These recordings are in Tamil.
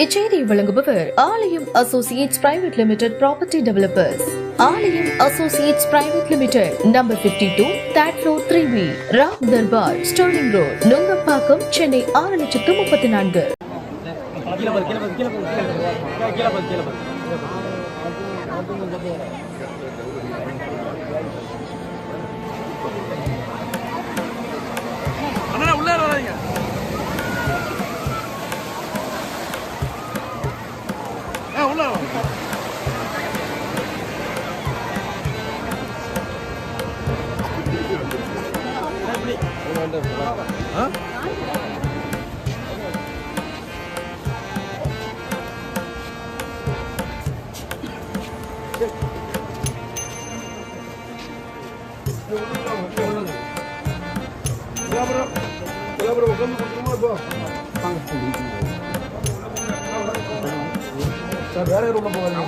இச்செய்தியை வழங்குபவர் Aalayam associates private limited property developers. Aalayam associates private limited, number 52, third floor, 3B, Ram Darbar, Sterling road, Nungambakkam, Chennai 6,34,000. வேற ரூம்ல போவாங்க.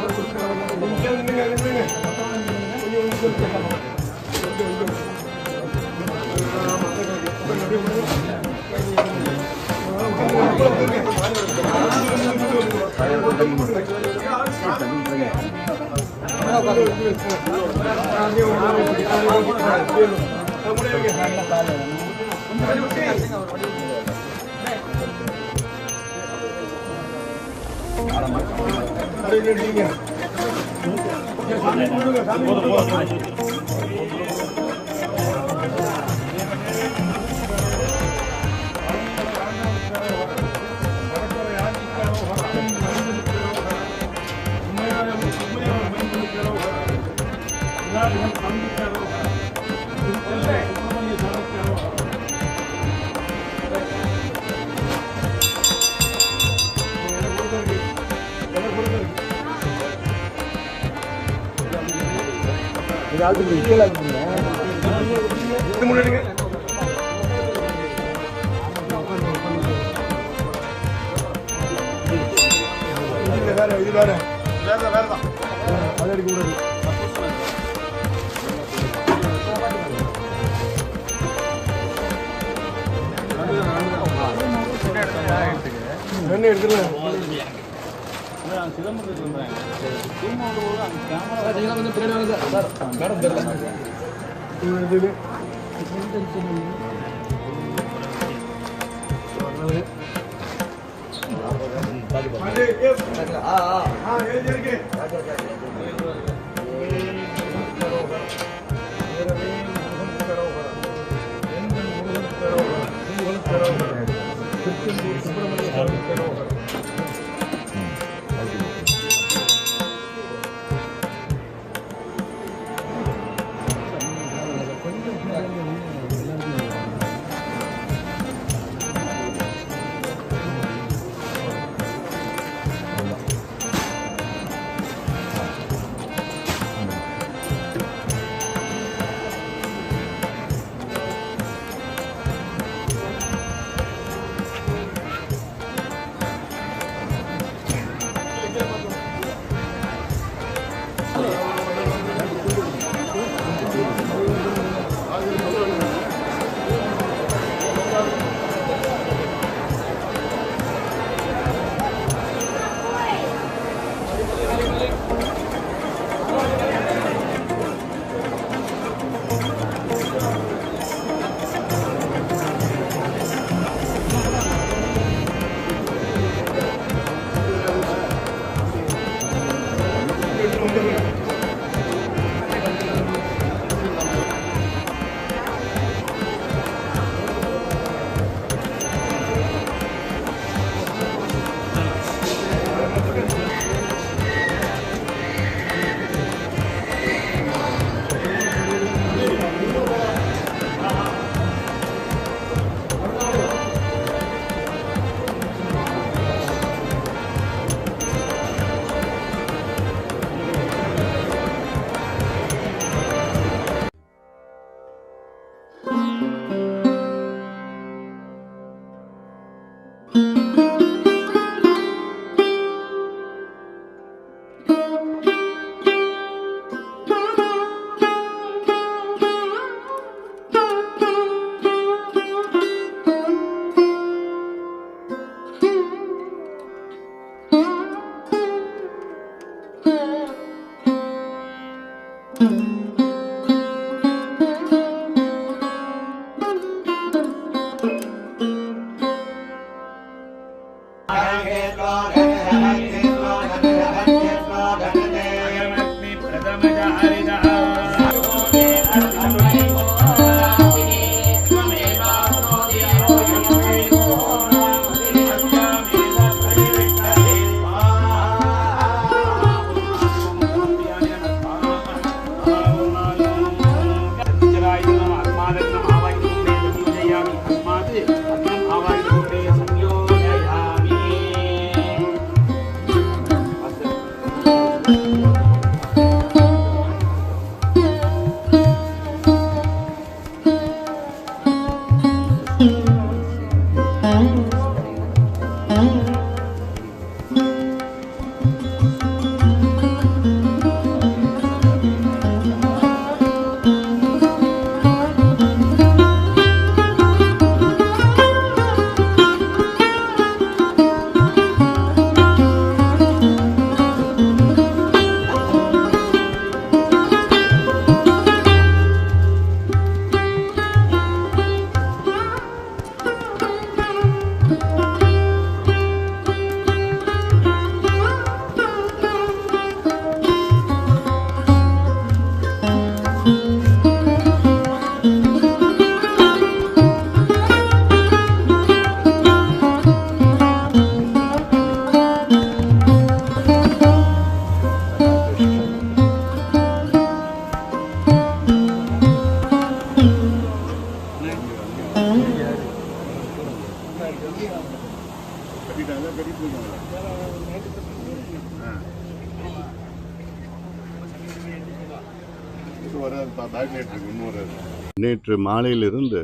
நேற்று மாலையிலிருந்து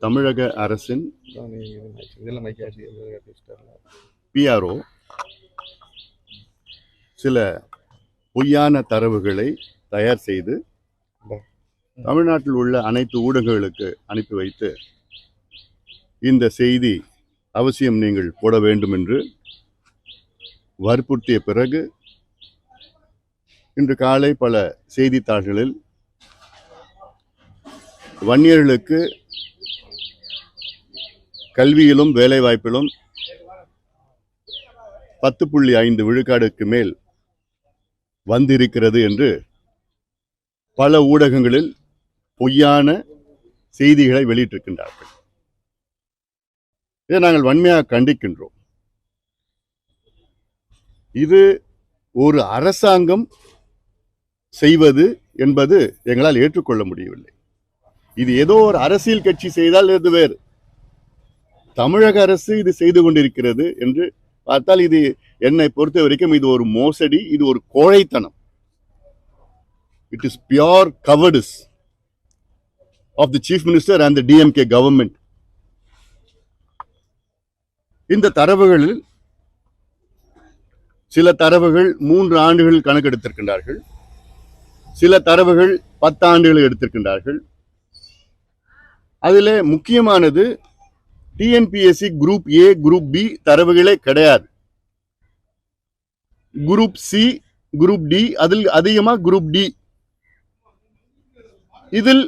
தமிழக அரசின் PRO சில பொய்யான தரவுகளை தயார் செய்து தமிழ்நாட்டில் உள்ள அனைத்து ஊடகங்களுக்கு அனுப்பி வைத்து இந்த செய்தி அவசியம் நீங்கள் போட வேண்டும் என்று வற்புறுத்திய பிறகு இன்று காலை பல செய்தித்தாள்களில் வன்னியர்களுக்கு கல்வியிலும் வேலைவாய்ப்பிலும் 10.5 விழுக்காடுக்கு மேல் வந்திருக்கிறது என்று பல ஊடகங்களில் பொய்யான செய்திகளை வெளியிட்டிருக்கின்றார்கள். இதை நாங்கள் வன்மையாக கண்டிக்கின்றோம். இது ஒரு அரசாங்கம் செய்வது என்பது எங்களால் ஏற்றுக்கொள்ள முடியவில்லை. இது ஏதோ ஒரு அரசியல் கட்சி செய்தால் இது வேறு. தமிழக அரசு இது செய்து கொண்டிருக்கிறது என்று பார்த்தால் இது என்னை பொறுத்த வரைக்கும் இது ஒரு மோசடி, இது ஒரு கோழைத்தனம். It is pure cowardice of the chief minister and the DMK government. இந்த தரவுகளில் சில தரவுகள் 3 ஆண்டுகள் கணக்கெடுத்திருக்கின்றார்கள், சில தரவுகள் 10 ஆண்டுகள் எடுத்திருக்கின்றார்கள். அதில் முக்கியமானது TNPSC group A group B தரவுகளே கிடையாது. குரூப் C குரூப் D, அதில் அதிகமாக குரூப் D. இதில்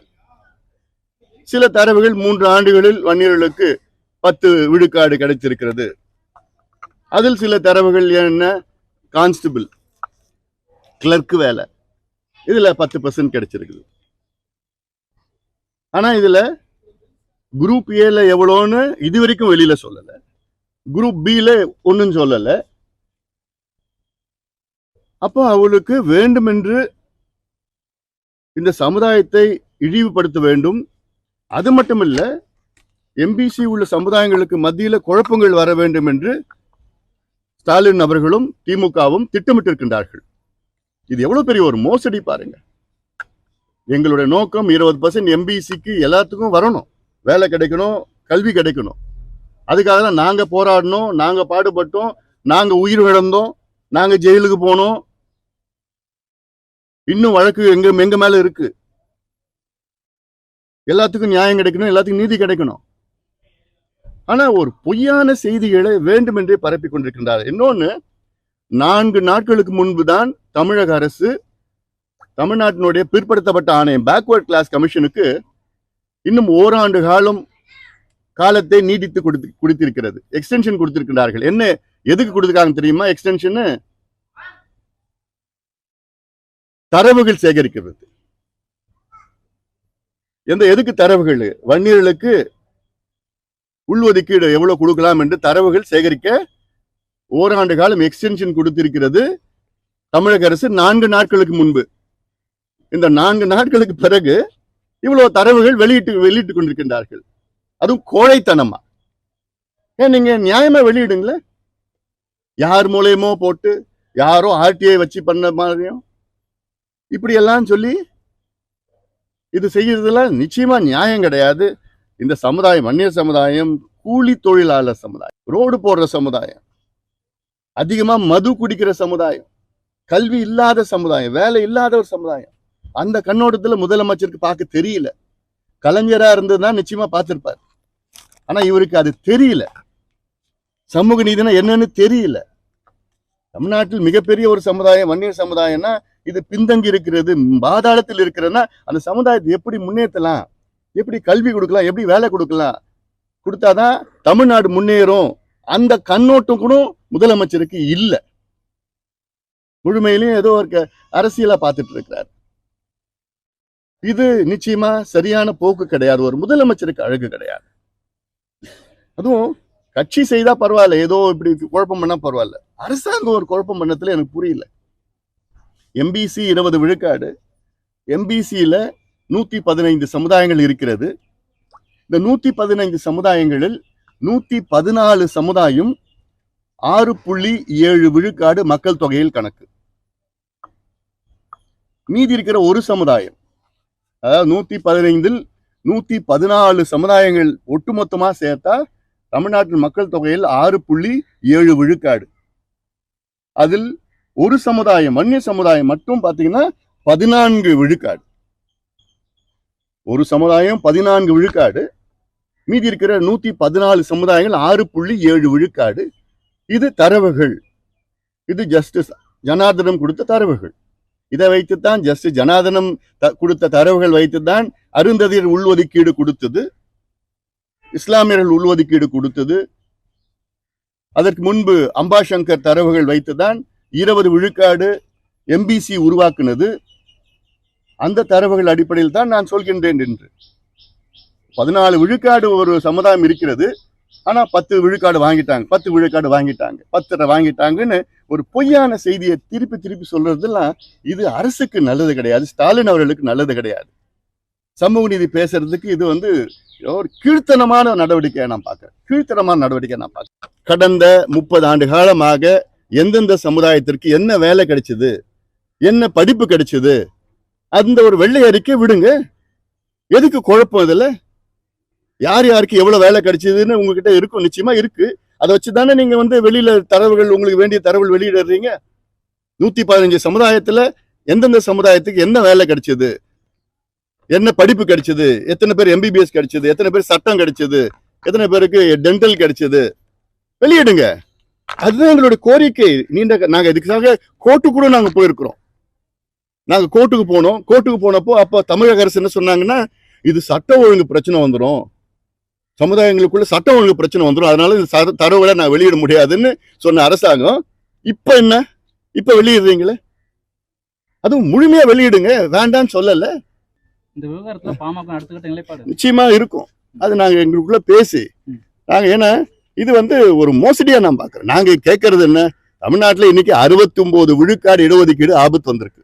சில தரவுகள் 3 ஆண்டுகளில் வன்னியர்களுக்கு 10 விழுக்காடு கிடைத்திருக்கிறது. அதில் சில தரவுகள் என்ன, கான்ஸ்டபிள் கிளர்க் வேலை, இதுல 10% கிடைச்சிருக்குது. ஆனா இதுல குரூப் ஏல எவ்வளோன்னு இதுவரைக்கும் வெளியில சொல்லல, குரூப் பில ஒன்னும் சொல்லல. அப்போ அவளுக்கு வேண்டுமென்று இந்த சமுதாயத்தை இழிவுபடுத்த வேண்டும். அது மட்டுமல்ல, MBC உள்ள சமுதாயங்களுக்கு மத்தியில குழப்பங்கள் வர வேண்டும் என்று ஸ்டாலின் அவர்களும் திமுகவும் திட்டமிட்டிருக்கின்றார்கள். இது எவ்வளவு பெரிய ஒரு மோசடி பாருங்க. எங்களுடைய நோக்கம் 20% MBCக்கு எல்லாத்துக்கும் வரணும், வேலை கிடைக்கணும், கல்வி கிடைக்கணும். அதுக்காக தான் நாங்க போராடணும், நாங்க பாடுபட்டோம், நாங்க உயிர் இழந்தோம், நாங்க ஜெயிலுக்கு போனோம். இன்னும் வழக்கு எங்க மேல இருக்கு. எல்லாத்துக்கும் நியாயம் கிடைக்கணும், எல்லாத்துக்கும் நீதி கிடைக்கணும். ஆனா ஒரு பொய்யான செய்திகளை வேண்டுமென்றே பரப்பி கொண்டிருக்கின்றார். இன்னொன்னு, 4 நாட்களுக்கு முன்புதான் தமிழக அரசு தமிழ்நாட்டினுடைய பிற்படுத்தப்பட்ட ஆணையம் பேக்வர்ட் கிளாஸ் கமிஷனுக்கு இன்னும் ஓராண்டு காலத்தை நீடித்து கொடுத்திருக்கிறது, எக்ஸ்டென்ஷன் கொடுத்திருக்கிறார்கள். என்ன எதுக்கு கொடுத்திருக்காங்க தெரியுமா? எக்ஸ்டென்ஷன் தரவுகள் சேகரிக்கிறது. எதுக்கு தரவுகள்? வன்னியர்களுக்கு உள்ஒதுக்கீடு எவ்வளவு கொடுக்கலாம் என்று தரவுகள் சேகரிக்க ஓராண்டு காலம் எக்ஸ்டென்ஷன் கொடுத்திருக்கிறது தமிழக அரசு 4 நாட்களுக்கு முன்பு. இந்த 4 நாட்களுக்கு பிறகு இவ்வளவு தரவுகள் வெளியிட்டு கொண்டிருக்கின்றார்கள். அதுவும் கோழைத்தனமா. ஏன் நீங்க நியாயமா வெளியிடுங்களேன். யார் மூலயமோ போட்டு, யாரோ RTI வச்சு பண்ண மாதிரியும் இப்படி எல்லாம் சொல்லி இது செய்யறதுலாம் நிச்சயமா நியாயம் கிடையாது. இந்த சமுதாயம், வன்னியர் சமுதாயம் கூலி தொழிலாளர் சமுதாயம், ரோடு போடுற சமுதாயம், அதிகமா மது குடிக்கிற சமுதாயம், கல்வி இல்லாத சமுதாயம், வேலை இல்லாத ஒரு சமுதாயம். அந்த கண்ணோட்டத்துல முதலமைச்சருக்கு பார்க்க தெரியல. கலைஞரா இருந்ததுன்னா நிச்சயமா பார்த்திருப்பார். ஆனா இவருக்கு அது தெரியல. சமூக நீதினா என்னன்னு தெரியல. தமிழ்நாட்டில் மிகப்பெரிய ஒரு சமுதாயம் வன்னியர் சமுதாயம்னா இது பின்தங்கி இருக்கிறது, பாதாளத்தில் இருக்கிறதுனா அந்த சமுதாயத்தை எப்படி முன்னேற்றலாம், எப்படி கல்வி கொடுக்கலாம், எப்படி வேலை கொடுத்தாதான் தமிழ்நாடு முன்னேறும். அந்த கண்ணோட்டம் கூட முதலமைச்சருக்கு இல்லை. முழுமையிலையும் ஏதோ ஒரு அரசியலா பார்த்துட்டு இருக்கிறார். இது நிச்சயமா சரியான போக்கு கிடையாது. ஒரு முதலமைச்சருக்கு அழகு கிடையாது. அதுவும் கட்சி செய்தா பரவாயில்ல, ஏதோ இப்படி குழப்பம் பண்ணா பரவாயில்ல. அரசாங்கம் ஒரு குழப்பம் பண்ணத்துல எனக்கு புரியல. MBC 20 விழுக்காடு, MBCல 115 சமுதாயங்கள் இருக்கிறது. இந்த 115 சமுதாயங்களில் 114 சமுதாயம் 6.7 விழுக்காடு மக்கள் தொகையில் கணக்கு. மீதி இருக்கிற ஒரு சமுதாயம், அதாவது 115இல் 114 சமுதாயங்கள் ஒட்டுமொத்தமா சேர்த்தா தமிழ்நாட்டின் மக்கள் தொகையில் 6.7 விழுக்காடு. அதில் ஒரு சமுதாயம், அந்நிய சமுதாயம் மட்டும் பாத்தீங்கன்னா 14 விழுக்காடு. ஒரு சமுதாயம் 14 விழுக்காடு, மீதி இருக்கிற 114 சமுதாயங்கள் 6.7 விழுக்காடு. இது தரவுகள், இது ஜஸ்டிஸ் ஜனார்தனம் கொடுத்த தரவுகள். இதை வைத்துத்தான் ஜஸ்டிஸ் ஜனார்தனம் கொடுத்த தரவுகள் வைத்துத்தான் அருந்ததியர் உள்ஒதுக்கீடு கொடுத்தது, இஸ்லாமியர்கள் உள்ஒதுக்கீடு கொடுத்தது. அதற்கு முன்பு அம்பாசங்கர் தரவுகள் வைத்துதான் 20 விழுக்காடு எம்பிசி உருவாக்குனது. அந்த தரவுகள் அடிப்படையில் தான் நான் சொல்கின்றேன் என்று. 14 விழுக்காடு ஒரு சமுதாயம் இருக்கிறது, ஆனா 10 விழுக்காடு வாங்கிட்டாங்க, 10 விழுக்காடு வாங்கிட்டாங்க, 10 வாங்கிட்டாங்கன்னு ஒரு பொய்யான செய்தியை திருப்பி திருப்பி சொல்றதெல்லாம் இது அரசுக்கு நல்லது கிடையாது, ஸ்டாலின் அவர்களுக்கு நல்லது கிடையாது. சமூக நீதி பேசுறதுக்கு இது ஒரு கீழ்த்தனமான நடவடிக்கையை நான் பார்க்கிறேன், கீழ்த்தனமான நடவடிக்கை நான் பார்க்கிறேன். கடந்த 30 ஆண்டு காலமாக எந்தெந்த சமுதாயத்திற்கு என்ன வேலை கிடைச்சது, என்ன படிப்பு கிடைச்சது, அந்த ஒரு வெள்ளை அறிக்கை விடுங்க. எதுக்கு குழப்பம்? இதுல யார் யாருக்கு எவ்வளவு வேலை கிடைச்சதுன்னு உங்ககிட்ட இருக்கும், நிச்சயமா இருக்கு. அதை வச்சுதானே நீங்க வெளியில தரவுகள், உங்களுக்கு வேண்டிய தரவுகள் வெளியிடுறீங்க. 115 சமுதாயத்துல எந்தெந்த சமுதாயத்துக்கு என்ன வேலை கிடைச்சது, என்ன படிப்பு கிடைச்சது, எத்தனை பேர் எம்பிபிஎஸ் கிடைச்சது, எத்தனை பேர் சட்டம் கிடைச்சது, எத்தனை பேருக்கு டென்டல் கிடைச்சது, வெளியிடுங்க. அதுதான் எங்களுடைய கோரிக்கை. நாங்க இதுக்காக கோர்ட்டுக்கு கூட நாங்க போயிருக்கிறோம். நாங்க கோர்ட்டுக்கு போனோம். கோர்ட்டுக்கு போனப்போ அப்போ தமிழக அரசு என்ன சொன்னாங்கன்னா, இது சட்ட ஒழுங்கு பிரச்சனை வந்துடும், சமுதாயங்களுக்குள்ள சட்ட ஒழுங்கு பிரச்சனை வந்துடும், அதனால இந்த தரவுகளை நான் வெளியிட முடியாதுன்னு சொன்ன அரசாங்கம் இப்ப என்ன, இப்ப வெளியிடுறீங்களே, அதுவும் முழுமையா வெளியிடுங்க, வேண்டான்னு சொல்லல. இந்த விவகாரத்துல பாமக அடுத்த நிலைப்பாடு நிச்சயமா இருக்கும். அது நாங்க எங்களுக்குள்ள பேசி நாங்க, ஏன்னா இது ஒரு மோசடியா நான் பாக்குறேன். நாங்க கேட்கறது என்ன, தமிழ்நாட்டுல இன்னைக்கு 69 விழுக்காடு இடஒதுக்கீடு ஆபத்து வந்திருக்கு.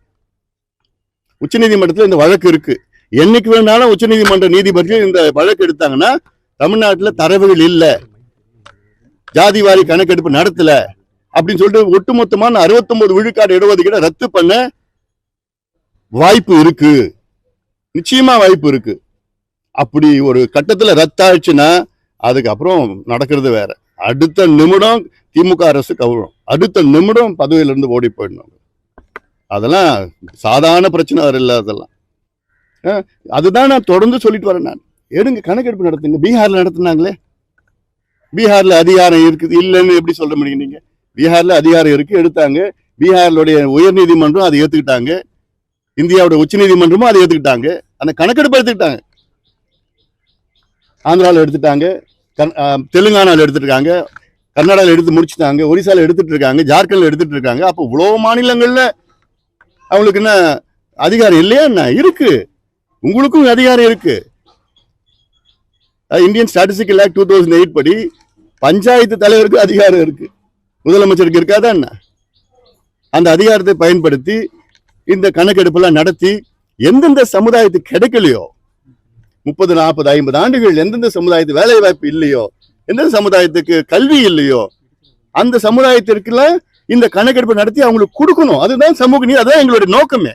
உச்சநீதிமன்றத்துல இந்த வழக்கு இருக்கு. என்னைக்கு வேணாலும் உச்சநீதிமன்ற நீதிபதிகள் இந்த வழக்கு எடுத்தாங்கன்னா, தமிழ்நாட்டுல தரவுகள் இல்ல, ஜாதிவாரி கணக்கெடுப்பு நடத்தல அப்படின்னு சொல்லிட்டு ஒட்டுமொத்தமான 69 விழுக்காடு இடஒதுக்கீடு ரத்து பண்ண வாய்ப்பு இருக்கு, நிச்சயமா வாய்ப்பு இருக்கு. அப்படி ஒரு கட்டத்துல ரத்தாச்சுன்னா அதுக்கப்புறம் நடக்கிறது வேற. அடுத்த நிமிடம் திமுக அரசு கவுழும், அடுத்த நிமிடம் பதவியில இருந்து ஓடி போயிடணும். அதெல்லாம் சாதாரண பிரச்சனை இல்ல. அதெல்லாம் அதுதான் நான் தொடர்ந்து சொல்லிட்டு வரேன். நான் எடுங்க, கணக்கெடுப்பு நடத்துங்க. பீகார்ல நடத்தினாங்களே, பீகார்ல அதிகாரம் இருக்குது இல்லைன்னு எப்படி சொல்ல முடியும் நீங்க? பீகார்ல அதிகாரம் இருக்கு, எடுத்தாங்க. பீகார்லுடைய உயர் நீதிமன்றம் அதை ஏத்துக்கிட்டாங்க, இந்தியாவுடைய உச்ச நீதிமன்றமும் அதை ஏத்துக்கிட்டாங்க, அந்த கணக்கெடுப்பு எடுத்துக்கிட்டாங்க. ஆந்திராவில் எடுத்துட்டாங்க, தெலுங்கானாவில் எடுத்துருக்காங்க, கர்நாடகாவில் எடுத்து முடிச்சுட்டாங்க, ஒரிசால எடுத்துட்டு இருக்காங்க, ஜார்க்கண்ட்ல எடுத்துட்டு இருக்காங்க. அப்போ இவ்வளவு மாநிலங்கள்ல அவங்களுக்கு என்ன அதிகாரம் இல்லையா? என்ன இருக்கு, உங்களுக்கும் அதிகாரம் இருக்கு. இந்தியன் ஸ்டாட்டிஸ்டிக்கல் ஆக்ட் 2008 படி பஞ்சாயத்து தலைவருக்கு அதிகாரம் இருக்கு, முதலமைச்சருக்கு இருக்காதா என்ன? அந்த அதிகாரத்தை பயன்படுத்தி இந்த கணக்கெடுப்பெல்லாம் நடத்தி எந்தெந்த சமுதாயத்துக்கு கிடைக்கலையோ, 30, 40, 50 ஆண்டுகள் எந்தெந்த சமுதாயத்துக்கு வேலை வாய்ப்பு இல்லையோ, எந்தெந்த சமுதாயத்துக்கு கல்வி இல்லையோ, அந்த சமுதாயத்திற்குள்ள இந்த கணக்கெடுப்பு நடத்தி அவங்களுக்கு கொடுக்கணும். அதுதான் சமூக நீதி, அதுதான் எங்களுடைய நோக்கமே.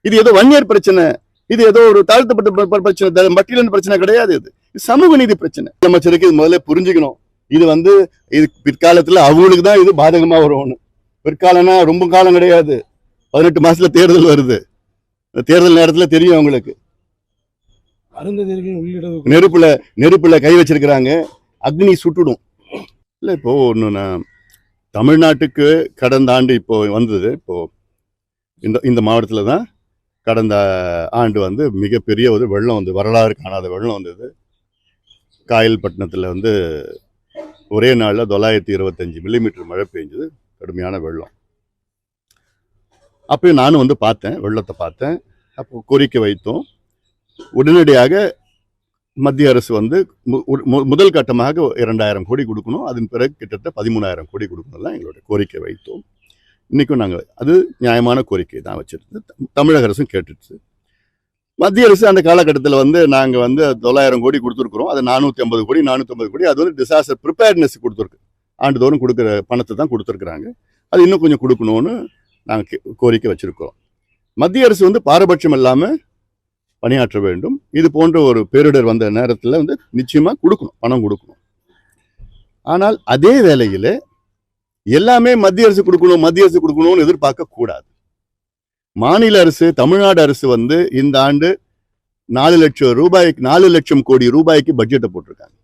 இது ஏதோ வன்னியர் பிரச்சனை, இது ஏதோ ஒரு தாழ்த்தப்பட்ட பிரச்சனை, பட்டியலின் பிரச்சனை கிடையாது. இது சமூக நீதி பிரச்சனை. அமைச்சருக்கு இது முதல்ல புரிஞ்சுக்கணும். இது இது பிற்காலத்துல அவங்களுக்கு தான் இது பாதகமா வரும்னு. பிற்காலம்னா ரொம்ப காலம் கிடையாது, 18 மாசத்துல தேர்தல் வருது. தேர்தல் நேரத்துல தெரியும் அவங்களுக்கு. நெருப்புல கை வச்சிருக்கிறாங்க, அக்னி சுட்டுடும். இல்ல இப்போ ஒண்ணு, தமிழ்நாட்டுக்கு கடந்த ஆண்டு இப்போ வந்தது, இப்போ இந்த மாவட்டத்துல தான் கடந்த ஆண்டு மிகப்பெரிய ஒரு வெள்ளம் வரலாறு காணாத வெள்ளம் வந்தது. காயல்பட்டினத்துல ஒரே நாள்ல 925 மில்லிமீட்டர் மழை பெஞ்சது, கடுமையான வெள்ளம். அப்பயும் நானும் பார்த்தேன், வெள்ளத்தை பார்த்தேன். அப்போ கோரிக்கை வைத்தோம். உடனடியாக மத்திய அரசு முதல் கட்டமாக 2000 கோடி கொடுக்கணும், அதன் பிறகு கிட்டத்தட்ட 13,000 கோடி கொடுக்கணும் எங்களுடைய கோரிக்கை வைத்தோம். இன்னைக்கும் நாங்கள் அது நியாயமான கோரிக்கை தான் வச்சிருந்து தமிழக அரசும் கேட்டுச்சு. மத்திய அரசு அந்த காலகட்டத்தில் வந்து நாங்கள் வந்து 900 கோடி கொடுத்துருக்குறோம். அது 450 கோடி 450 கோடி அது வந்து டிசாஸ்டர் ப்ரிப்பேர்னஸ் கொடுத்துருக்கு. ஆண்டுதோறும் கொடுக்குற பணத்தை தான் கொடுத்துருக்குறாங்க. அது இன்னும் கொஞ்சம் கொடுக்கணும்னு நாங்கள் கோரிக்கை வச்சிருக்கிறோம். மத்திய அரசு வந்து பாரபட்சம் இல்லாமல் பணியாற்ற வேண்டும். இது போன்ற ஒரு பேரிடர் வந்த நேரத்தில் வந்து நிச்சயமாக கொடுக்கணும், பணம் கொடுக்கணும். ஆனால் அதே வேளையில் எல்லாமே மத்திய அரசு கொடுக்கணும்னு எதிர்பார்க்க கூடாது. மாநில அரசு, தமிழ்நாடு அரசு வந்து இந்த ஆண்டு 4 லட்சம் கோடி ரூபாய்க்கு பட்ஜெட்டை போட்டிருக்காங்க.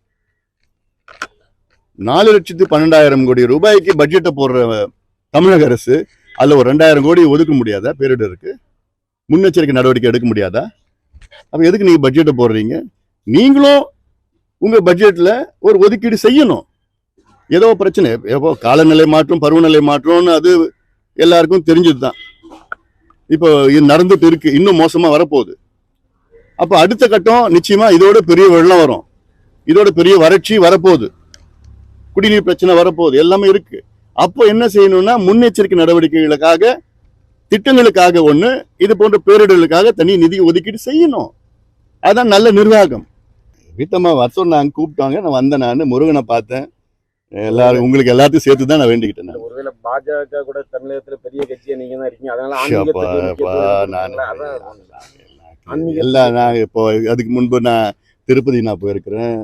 4,12,000 கோடி ரூபாய்க்கு பட்ஜெட்டை போடுற தமிழக அரசு அதுல ஒரு 2,000 கோடி ஒதுக்க முடியாதா? பேரிடருக்கு முன்னெச்சரிக்கை நடவடிக்கை எடுக்க முடியாதா? அப்ப எதுக்கு நீங்க பட்ஜெட்டை போடுறீங்க? நீங்களும் உங்க பட்ஜெட்ல ஒரு ஒதுக்கீடு செய்யணும். ஏதோ பிரச்சனை, ஏதோ காலநிலை மாற்றம், பருவநிலை மாற்றம்னு அது எல்லாருக்கும் தெரிஞ்சதுதான். இப்போ இது நடந்துட்டு இருக்கு, இன்னும் மோசமா வரப்போகுது. அப்ப அடுத்த கட்டம் நிச்சயமா இதோட பெரிய வெள்ளம் வரும், இதோட பெரிய வறட்சி வரப்போகுது, குடிநீர் பிரச்சனை வரப்போகுது, எல்லாமே இருக்கு. அப்போ என்ன செய்யணும்னா முன்னெச்சரிக்கை நடவடிக்கைகளுக்காக, திட்டங்களுக்காக ஒண்ணு, இது போன்ற பேரிடர்களுக்காக தனி நிதி ஒதுக்கீடு செய்யணும். அதான் நல்ல நிர்வாகம். வீட்டம்மா வர சொன்னாங்க, கூப்பிட்டாங்க, நான் வந்தேன். நான் முருகனை பார்த்தேன். எல்லாரும் உங்களுக்கு எல்லாத்தையும் சேர்த்து தான் நான் வேண்டிக்கிட்டேன். ஒருவேளை பாஜக கூட தமிழகத்துல பெரிய கட்சியா நீங்க தான் இருக்கீங்க, அதனால எல்லாம் நான் இப்போ அதுக்கு முன்பு நான் திருப்பதி போயிருக்கிறேன்,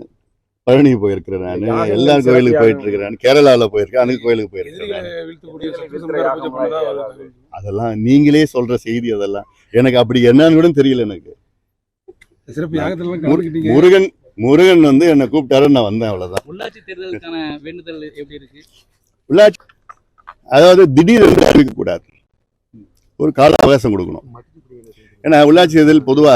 பழனி போயிருக்கிறேன், நான் எல்லா கோயிலுக்கு போயிட்டு இருக்கிறேன், கேரளாவில் போயிருக்கேன், அனைத்து கோயிலுக்கு போயிருக்கிறேன். அதெல்லாம் நீங்களே சொல்ற செய்தி, அதெல்லாம் எனக்கு அப்படி என்னன்னு கூட தெரியல. எனக்கு முருகன் வந்து என்னை கூப்பிட்டாரு, நான் வந்தேன், அவ்வளவுதான். உள்ளாட்சி தேர்தலுக்கான வேண்டுதல் எப்படி இருக்கு? உள்ளாட்சி அதாவது திடீரென்று அறிவிக்க கூடாது, ஒரு கால அவகாசம் கொடுக்கணும். ஏன்னா உள்ளாட்சி தேர்தல் பொதுவா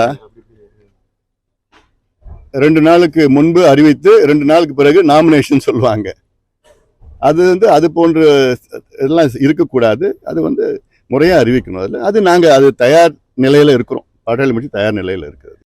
2 நாளுக்கு முன்பு அறிவித்து 2 நாளுக்கு பிறகு நாமினேஷன் சொல்லுவாங்க. அது வந்து அது போன்ற இதெல்லாம் இருக்கக்கூடாது. அது வந்து முறையா அறிவிக்கணும். அது நாங்க அது தயார் நிலையில இருக்கிறோம், பாட்டாளி கட்சி தயார் நிலையில இருக்கிறது.